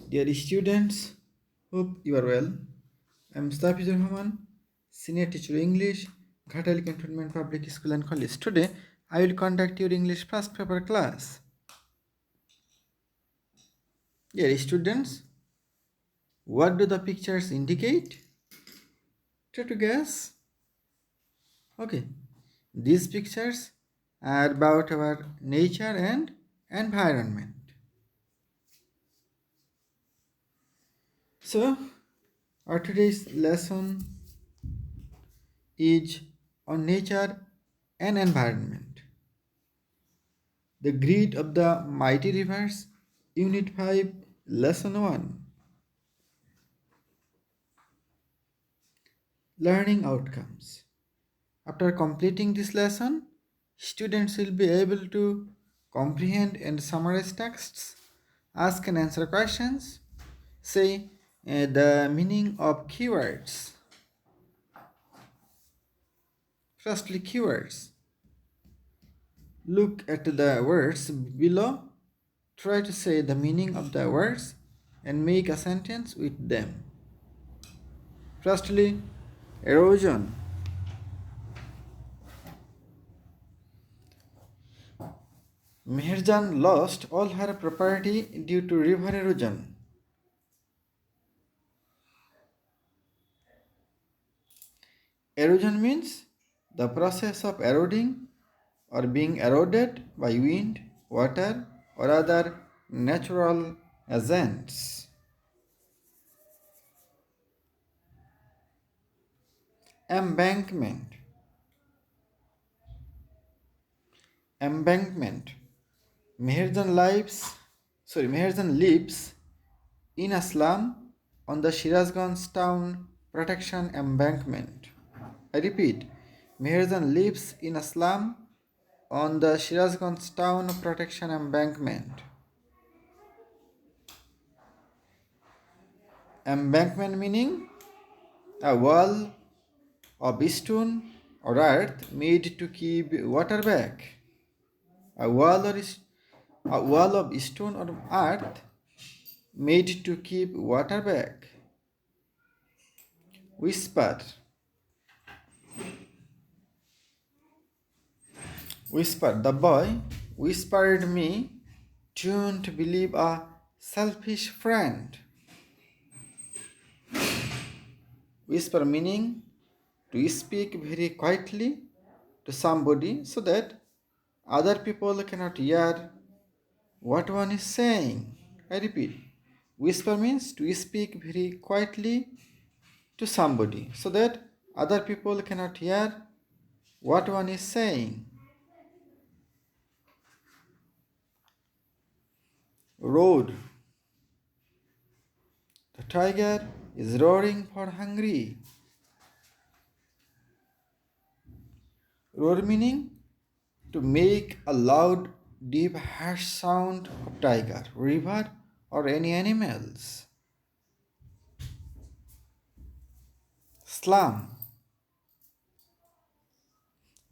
Dear students, hope you are well. I am Stafizur Rahman, Senior Teacher English, Ghatal Cantonment Public School and College. Today, I will conduct your English first paper class. Dear students, what do the pictures indicate? Try to guess. Okay, these pictures are about our nature and environment. So, our today's lesson is on nature and environment. The Greed of the Mighty Rivers, Unit 5, Lesson 1. Learning Outcomes. After completing this lesson, students will be able to comprehend and summarize texts, ask and answer questions, say the meaning of keywords. Firstly, keywords. Look at the words below. Try to say the meaning of the words and make a sentence with them. Firstly, erosion. Meherjan lost all her property due to river erosion. Erosion means the process of eroding or being eroded by wind, water, or other natural agents. Embankment. Embankment. Meherjan lives in a slum on the Shirazganj town protection embankment. I repeat, Meherjan lives in a slum on the Shirazganj town protection embankment. Embankment meaning a wall of stone or earth made to keep water back. A wall, a wall of stone or earth made to keep water back. Whisper. Whisper. The boy whispered me, don't believe a selfish friend. Whisper meaning to speak very quietly to somebody so that other people cannot hear what one is saying. I repeat, whisper means to speak very quietly to somebody so that other people cannot hear what one is saying. Road. The tiger is roaring for hungry. Roar meaning to make a loud, deep, harsh sound of tiger, river, or any animals. Slum.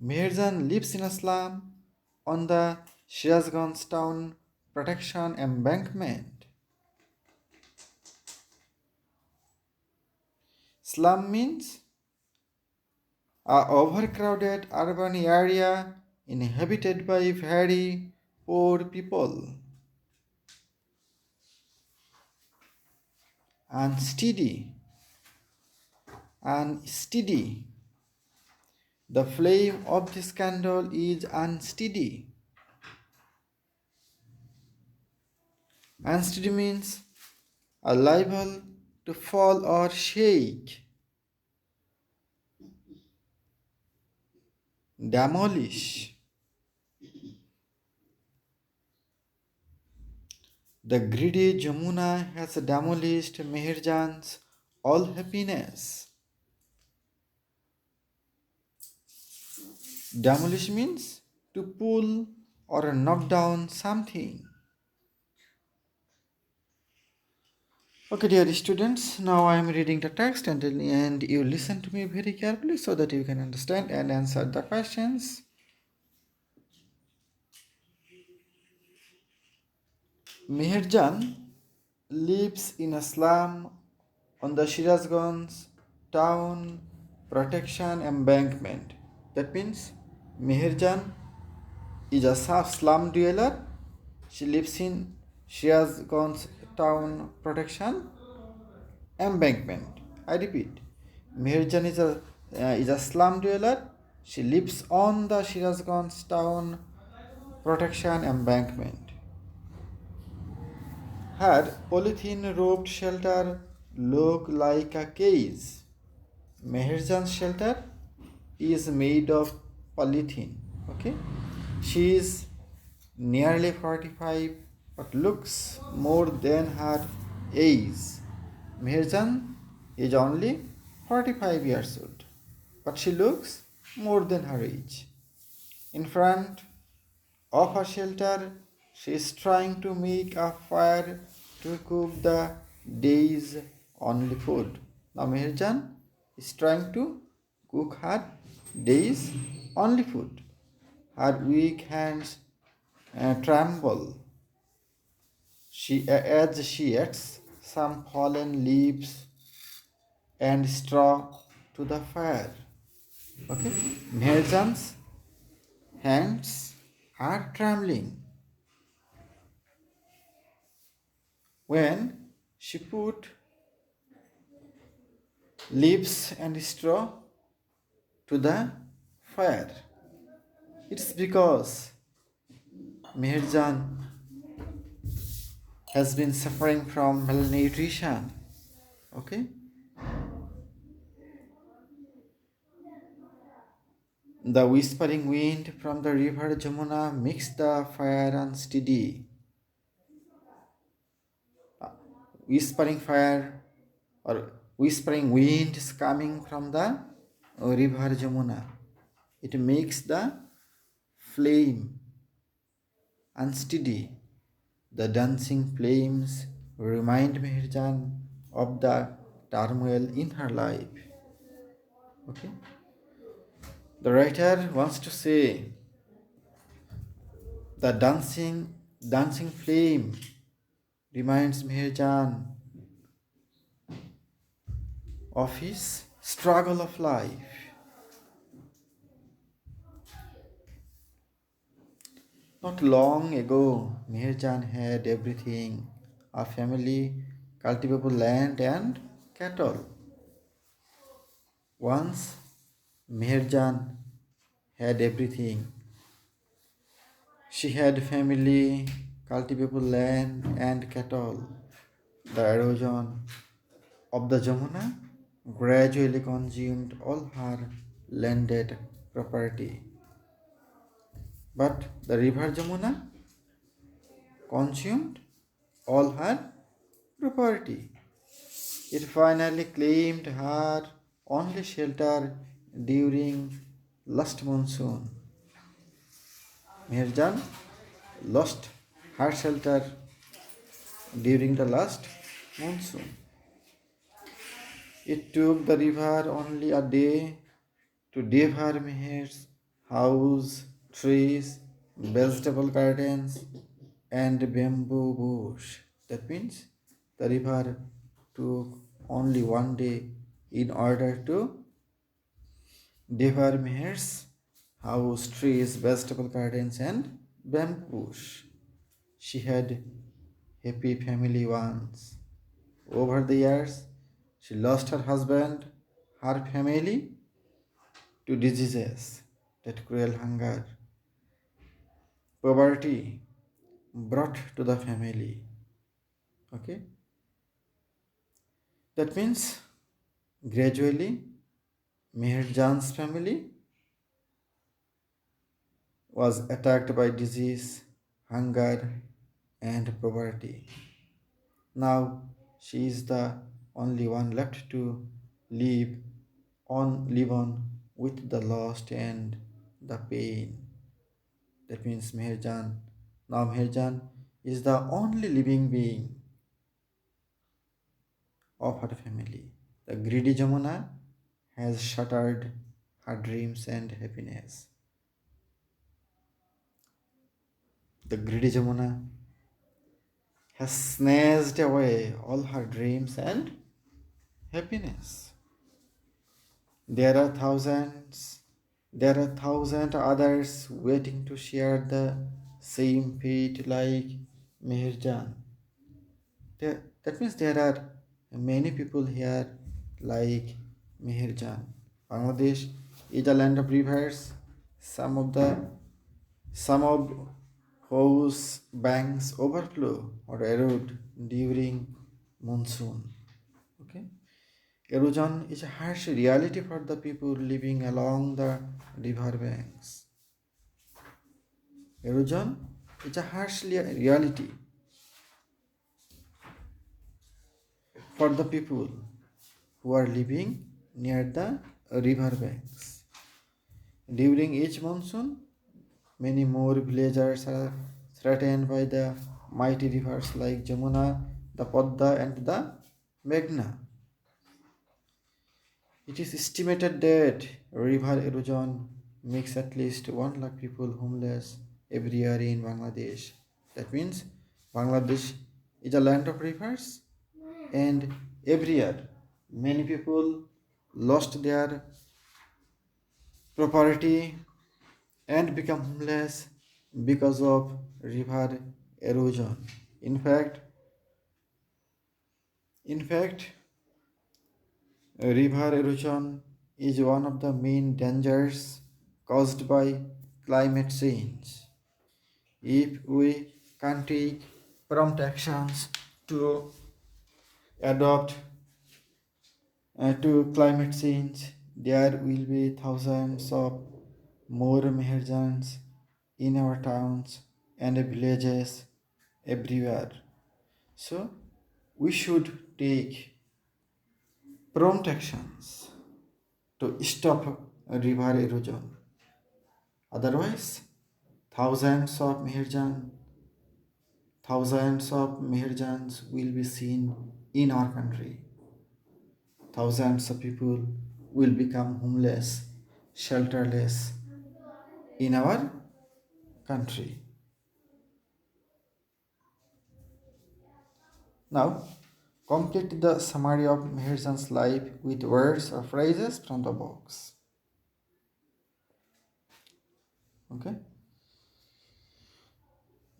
Meherjan lives in a slum on the Shirazganj town protection embankment. Slum means a overcrowded urban area inhabited by very poor people. Unsteady. Unsteady. The flame of this candle is unsteady. Unsteady means liable to fall or shake. Demolish. The greedy Jamuna has demolished Meherjan's all happiness. Demolish means to pull or knock down something. Okay, dear students, now I am reading the text and you listen to me very carefully so that you can understand and answer the questions. Meherjan lives in a slum on the Shirazganj town protection embankment. That means Meherjan is a slum dweller. She lives in Shirazganj town protection embankment. I repeat, Meherjan is a slum dweller. She lives on the Shirazganj town protection embankment. Her polythene roofed shelter looked like a cage. Meherjan's shelter is made of polythene. Okay, she is nearly 45 but looks more than her age. Meherjan is only 45 years old, but she looks more than her age. In front of her shelter, she is trying to make a fire to cook the day's only food. Now Meherjan is trying to cook her day's only food. Her weak hands tremble. As she adds some fallen leaves and straw to the fire. Okay, Meherjan's hands are trembling when she put leaves and straw to the fire. It's because Meherjan has been suffering from malnutrition. Okay, the whispering wind from the river Jamuna makes the fire unsteady. Whispering fire or whispering wind is coming from the river Jamuna. It makes the flame unsteady. The dancing flames remind Meherjan of the turmoil in her life. Okay. The writer wants to say the dancing flame reminds Meherjan of his struggle of life. Not long ago, Meherjan had everything: a family, cultivable land, and cattle. Once, Meherjan had everything. She had family, cultivable land, and cattle. The erosion of the Jamuna gradually consumed all her landed property. But the river Jamuna consumed all her property. It finally claimed her only shelter during last monsoon. Meherjan lost her shelter during the last monsoon. It took the river only a day to devour Meher's house, trees, vegetable gardens, and bamboo bush. That means the river took only one day in order to devour Meher's house, trees, vegetable gardens, and bamboo bush. She had happy family once. Over the years, she lost her husband, her family to diseases, that cruel hunger, poverty brought to the family. Okay, that means gradually Meher Jan's family was attacked by disease, hunger, and poverty. Now she is the only one left to live live on with the loss and the pain. That means Meherjan. Now Meherjan is the only living being of her family. The greedy Jamuna has shattered her dreams and happiness. The greedy Jamuna has snatched away all her dreams and happiness. There are thousands, there are thousand others waiting to share the same fate like Meherjan. That means there are many people here like Meherjan. Bangladesh is a land of rivers. Some of whose banks overflow or erode during monsoon. Okay. Erosion is a harsh reality for the people living along the river banks. Erosion is a harsh reality for the people who are living near the river banks. During each monsoon, many more villagers are threatened by the mighty rivers like Jamuna, the Padda, and the Meghna. It is estimated that river erosion makes at least 1 lakh people homeless every year in Bangladesh. That means Bangladesh is a land of rivers, and every year many people lost their property and become homeless because of river erosion. In fact, in fact, river erosion is one of the main dangers caused by climate change. If we can't take prompt actions to adopt to climate change, there will be thousands of more Meherjans in our towns and villages everywhere. So, we should take prompt actions to stop river erosion. Otherwise, thousands of Meherjan, thousands of Meherjans will be seen in our country. Thousands of people will become homeless, shelterless in our country. Now, complete the summary of Meherjan's life with words or phrases from the box. Okay.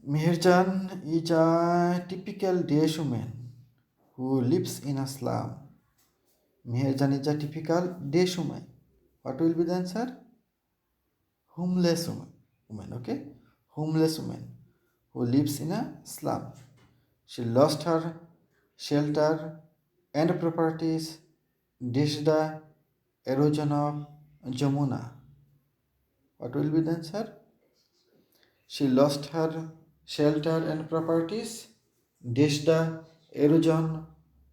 Meherjan is a typical Desh woman who lives in a slum. Meherjan is a typical Desh woman. What will be the answer? Homeless woman. Okay. Homeless woman who lives in a slum. She lost her shelter and properties due to the erosion of Jamuna. What will be the answer? She lost her shelter and properties due to the erosion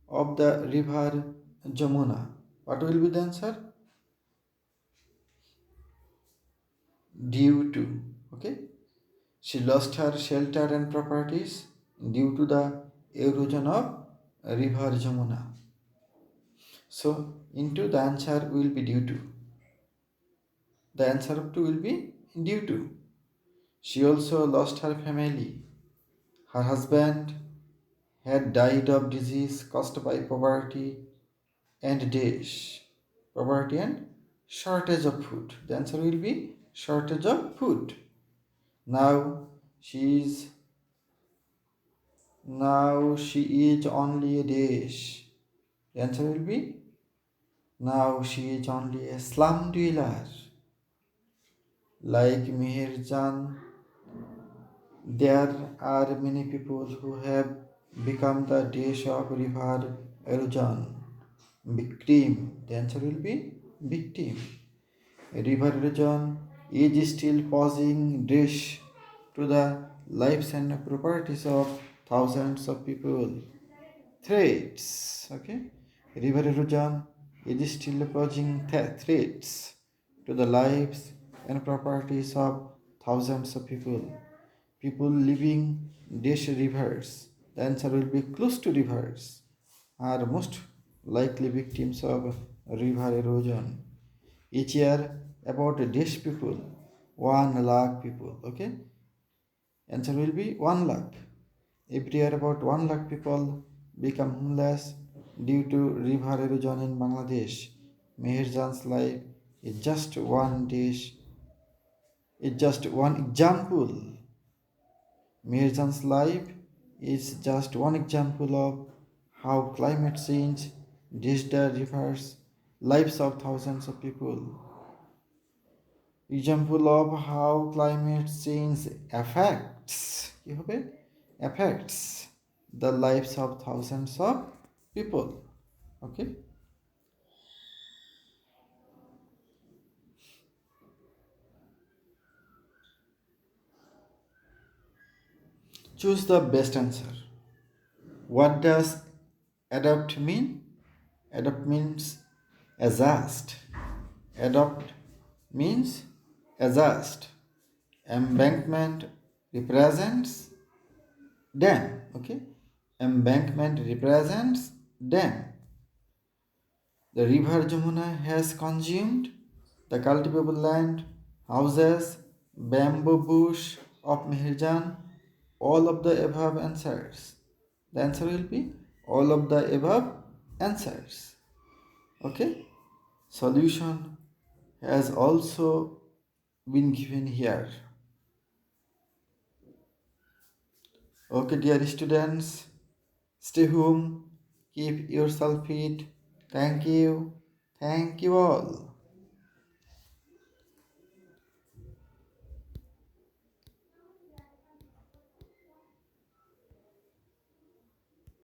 of the river Jamuna. What will be the answer? Due to. Okay. She lost her shelter and properties due to the erosion of river Jamuna. So, into the answer will be due to. The answer of 2 will be due to. She also lost her family. Her husband had died of disease caused by poverty and dash. Poverty and shortage of food. The answer will be shortage of food. Now she is now she is only a dash. The answer will be now she is only a slum dweller. Like Meherjan, there are many people who have become the dish of river erosion. Victim. The answer will be victim. River erosion is still posing dish to the lives and properties of thousands of people. Threats. Okay. River erosion is still posing threats to the lives and properties of thousands of people. People living near rivers, the answer will be close to rivers, are most likely victims of river erosion. Each year, about a dish people, 1 lakh people. Okay, answer will be 1 lakh. Every year about 1 lakh people become homeless due to river erosion in Bangladesh. Meherjan's life is just one dish, is just one example. Meherjan's life is just one example of how climate change dishes the rivers, lives of thousands of people. Example of how climate change affects কি হবে affects the lives of thousands of people. Okay, choose the best answer. What does adopt mean? Adopt means adjust. Adopt means adjust. Embankment represents dam. Okay, embankment represents dam. The river Jamuna has consumed the cultivable land, houses, bamboo bush of Meherjan, all of the above answers. The answer will be all of the above answers. Okay? Solution has also been given here. Okay, dear students, stay home, keep yourself fit. Thank you. Thank you all.